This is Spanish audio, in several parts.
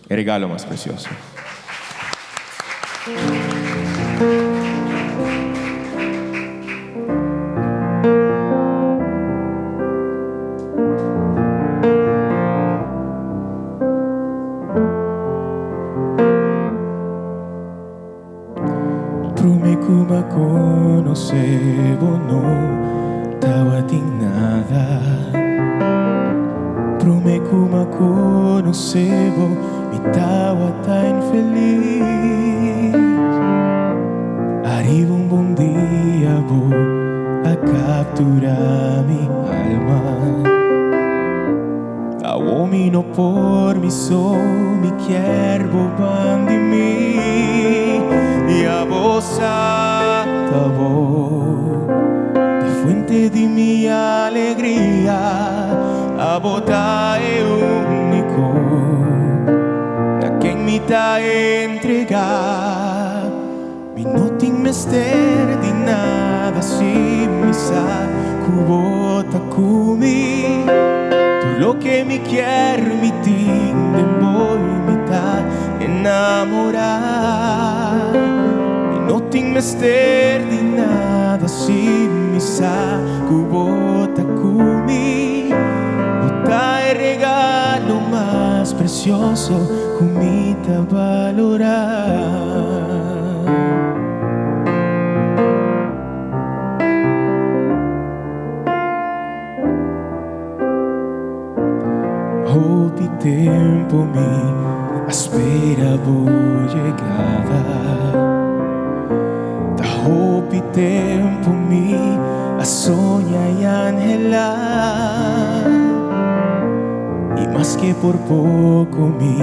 el regalo más precioso. Prometo makonosebo no tawating nada. Prometo makonosebo mitawa tayo feliz. Arriba un buen día voy a capturar mi alma. Uomino por mi sol, mi quiero van de mí. Y a vos de fuente de mi alegría, a vota es único, a quien me ta entregar. Mi no tin mester de nada si mi sa cubota cumi. Lo que me quiero, mi ting de voy me ta enamorar. Y no ting mester de nada si mi sa cubota cumi. Bota el regalo más precioso cumita valorar. Hopi tempo mi espera voy llegada. Da hopi tempo mi a soña y anhelar. Y más que por poco mi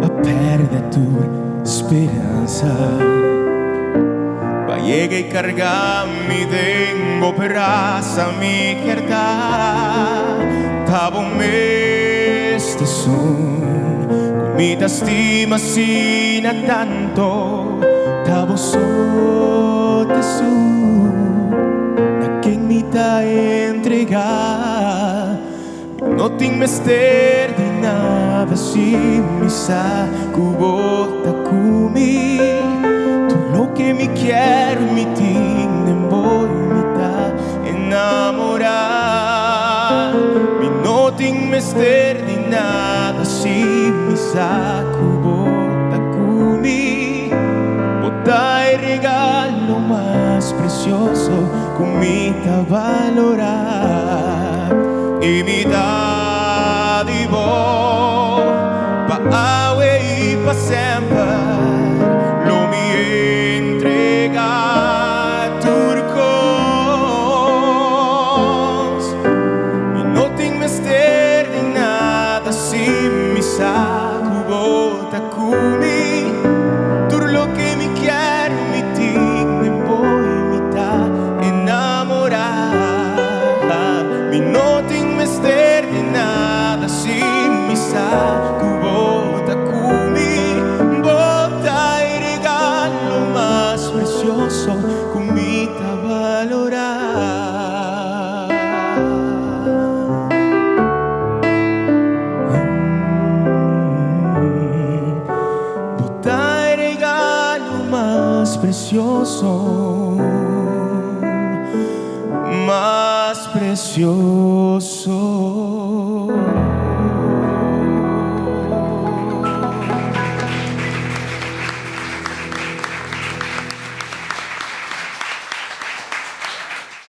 a perder tu esperanza. Va llegue y carga mi dengo peraza mi verdad. Tabo este son, mi te estima sin a tanto, tabo te su, a quien mi ta entregar. No tin mester de nada si mi sa cubota cumi. Tú lo que me quiero, mi tin de voy mi ta enamorar. Mi no tin mester de nada si mi sa cubota cumi. Bota el regalo más precioso cumita valorar. Y mi da di bo pa awe y pa siempre lo mi entrega turcos. Mi no tin mester de nada si mi sa cubota cumi. Tú lo que me quiero mi tin me voy mi ta enamorar. Mi no tin mester de nada si mi sa cubota cumi. Bota el regalo más precioso cumita valorar. Bota el regalo más precioso, más precioso.